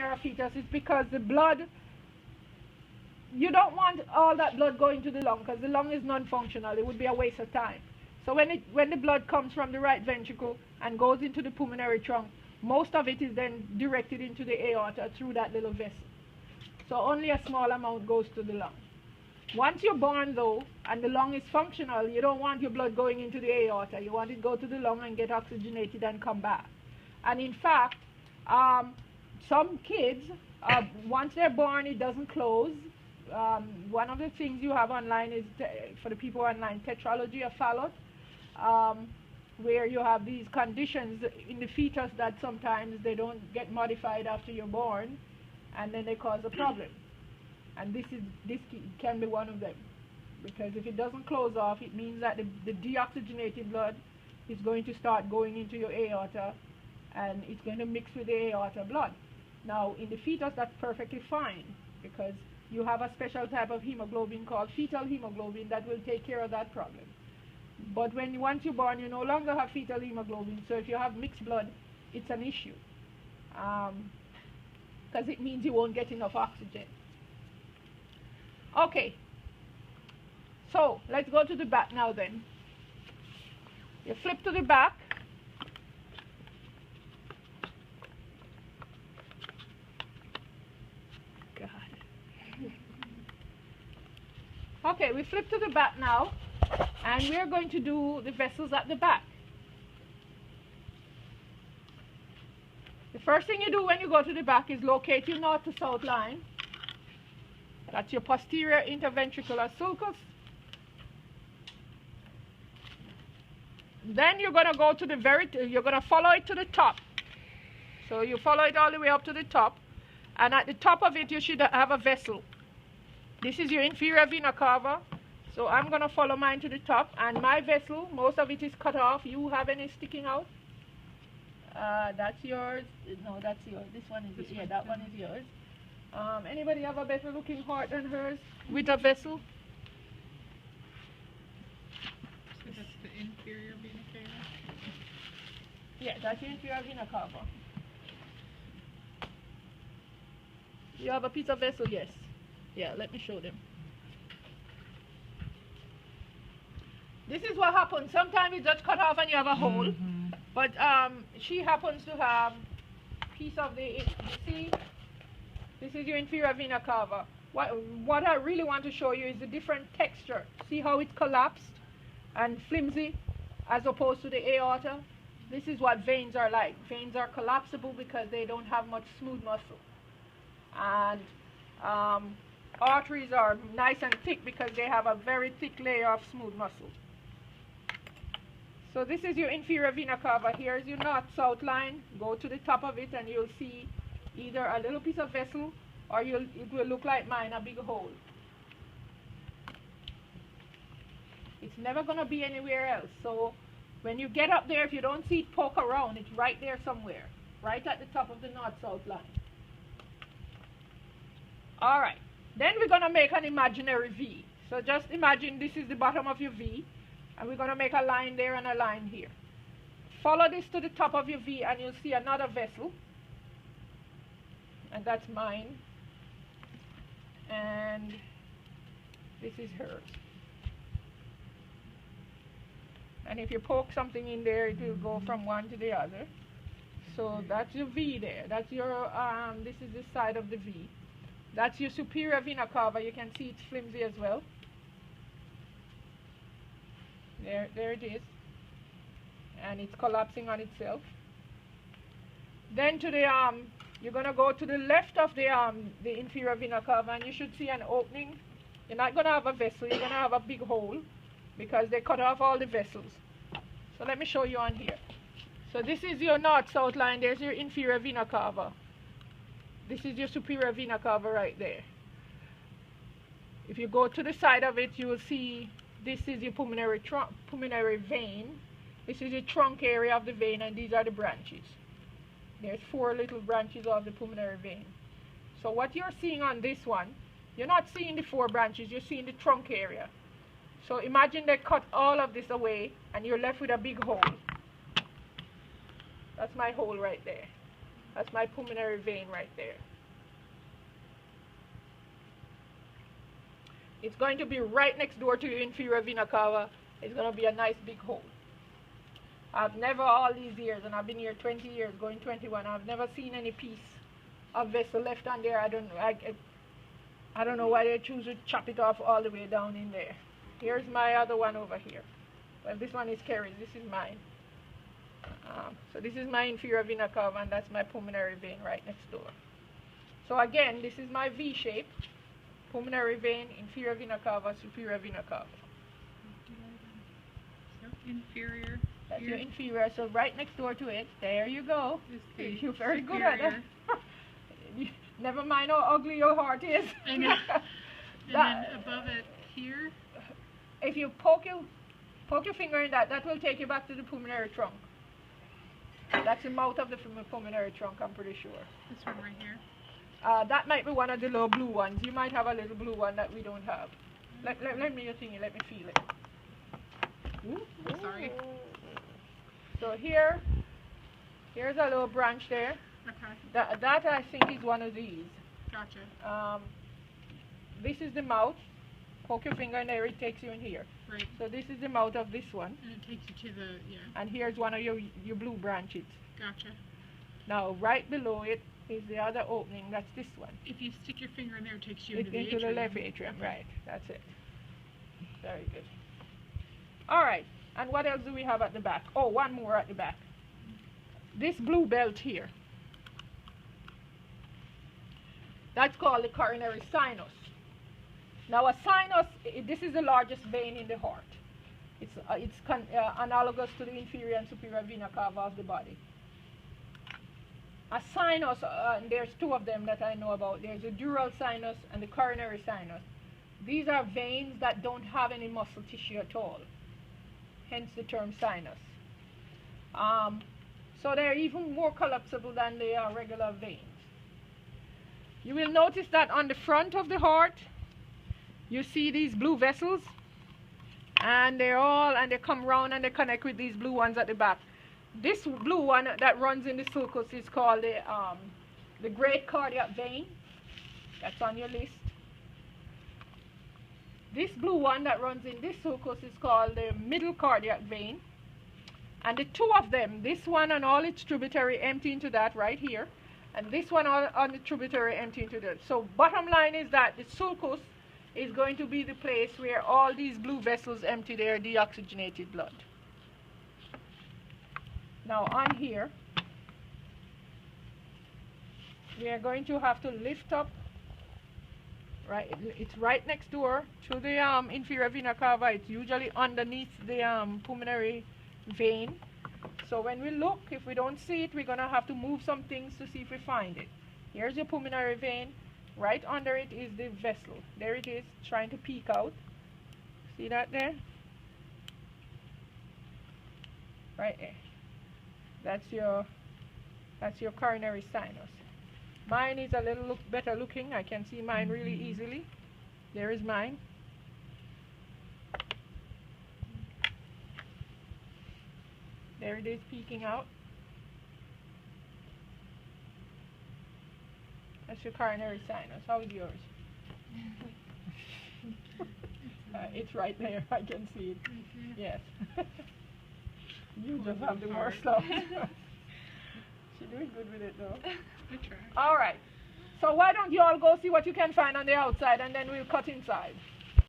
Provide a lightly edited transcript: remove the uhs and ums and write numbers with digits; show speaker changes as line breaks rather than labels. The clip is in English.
you're a fetus is because the blood, you don't want all that blood going to the lung because the lung is non-functional. It would be a waste of time. So when the blood comes from the right ventricle and goes into the pulmonary trunk, most of it is then directed into the aorta through that little vessel. So only a small amount goes to the lung. Once you're born though, and the lung is functional, you don't want your blood going into the aorta. You want it to go to the lung and get oxygenated and come back. And in fact, some kids, once they're born, it doesn't close. One of the things you have online is, for the people online, tetralogy of Fallot, where you have these conditions in the fetus that sometimes they don't get modified after you're born, and then they cause a problem. And this can be one of them, because if it doesn't close off, it means that the deoxygenated blood is going to start going into your aorta, and it's going to mix with the aorta blood. Now, in the fetus, that's perfectly fine, because you have a special type of hemoglobin called fetal hemoglobin that will take care of that problem. But once you're born, you no longer have fetal hemoglobin, so if you have mixed blood, it's an issue, because it means you won't get enough oxygen. Okay, so let's go to the back now then. You flip to the back. God. Okay, we flip to the back now, and we're going to do the vessels at the back. The first thing you do when you go to the back is locate your north to south line. That's your posterior interventricular sulcus. Then you're going to go to you're going to follow it to the top. So you follow it all the way up to the top. And at the top of it, you should have a vessel. This is your inferior vena cava. So I'm going to follow mine to the top. And my vessel, most of it is cut off. You have any sticking out? That's yours. No, that's yours. This one is, yeah, that one is yours. Anybody have a better looking heart than hers with a vessel?
So that's the inferior vena cava?
Yeah, that's your inferior vena cava. You have a piece of vessel? Yes. Yeah, let me show them. This is what happens. Sometimes it's just cut off and you have a hole. But she happens to have a piece of the, see? This is your inferior vena cava. What I really want to show you is the different texture. See how it's collapsed and flimsy as opposed to the aorta? This is what veins are like. Veins are collapsible because they don't have much smooth muscle. And arteries are nice and thick because they have a very thick layer of smooth muscle. So this is your inferior vena cava. Here's your north-south line. Go to the top of it and you'll see either a little piece of vessel or it will look like mine, a big hole. It's never going to be anywhere else. So when you get up there, if you don't see it poke around, it's right there somewhere, right at the top of the north-south line. All right. Then we're going to make an imaginary V. So just imagine this is the bottom of your V, and we're going to make a line there and a line here. Follow this to the top of your V, and you'll see another vessel. And that's mine. And this is hers. And if you poke something in there, it will go from one to the other. So that's your V there. That's your, this is the side of the V. That's your superior vena cava. You can see it's flimsy as well. There it is. And it's collapsing on itself. Then to the, you're going to go to the left of the inferior vena cava, and you should see an opening. You're not going to have a vessel. You're going to have a big hole because they cut off all the vessels. So let me show you on here. So this is your north-south line. There's your inferior vena cava. This is your superior vena cava right there. If you go to the side of it, you will see this is your pulmonary vein. This is your trunk area of the vein, and these are the branches. There's 4 little branches of the pulmonary vein. So what you're seeing on this one, you're not seeing the 4 branches, you're seeing the trunk area. So imagine they cut all of this away, and you're left with a big hole. That's my hole right there. That's my pulmonary vein right there. It's going to be right next door to your inferior vena cava. It's going to be a nice big hole. I've never, all these years, and I've been here 20 years, going 21, I've never seen any piece of vessel left on there. I don't know why they choose to chop it off all the way down in there. Here's my other one over here. Well, this one is Kerry's. This is mine. So this is my inferior vena cava, and that's my pulmonary vein right next door. So again, this is my V shape. Pulmonary vein, inferior vena cava, superior vena cava.
So inferior.
That's your inferior. So right next door to it, there you go. You're very good at that. Never mind how ugly your heart is.
And then above it here.
If you poke your finger in that, that will take you back to the pulmonary trunk. That's the mouth of the pulmonary trunk, I'm pretty sure.
This one right here.
That might be one of the little blue ones. You might have a little blue one that we don't have. Let me your thingy, let me feel it.
Ooh, sorry.
So here's a little branch there.
Okay.
That I think is one of these.
Gotcha.
This is the mouth. Poke your finger in there, it takes you in here.
Right.
So this is the mouth of this one.
And it takes you to the, yeah.
And here's one of your blue branches.
Gotcha.
Now right below it is the other opening, that's this one.
If you stick your finger in there, it takes you into the
into
atrium.
the left atrium, right. That's it. Very good. Alright, and what else do we have at the back? Oh, one more at the back. This blue belt here. That's called the coronary sinus. Now a sinus, this is the largest vein in the heart. It's analogous to the inferior and superior vena cava of the body. A sinus, there's two of them that I know about. There's the dural sinus and the coronary sinus. These are veins that don't have any muscle tissue at all, hence the term sinus. So they're even more collapsible than the regular veins. You will notice that on the front of the heart, you see these blue vessels, and they come round and they connect with these blue ones at the back. This blue one that runs in the sulcus is called the great cardiac vein. That's on your list. This blue one that runs in this sulcus is called the middle cardiac vein. And the two of them, this one and all its tributary, empty into that right here. And this one on the tributary, empty into that. So bottom line is that the sulcus is going to be the place where all these blue vessels empty their deoxygenated blood. Now on here, we are going to have to lift up, right, it's right next door to the inferior vena cava. It's usually underneath the pulmonary vein. So when we look, if we don't see it, we're going to have to move some things to see if we find it. Here's your pulmonary vein. Right under it is the vessel. There it is, trying to peek out. See that there? Right there. That's your coronary sinus. Mine is a little better looking. I can see mine really easily. There is mine. There it is, peeking out. That's your coronary sinus. How is yours? It's right there. I can see it. Yes. You just have the more stuff. She's doing good with it though.
Good try.
All right. So why don't you all go see what you can find on the outside, and then we'll cut inside.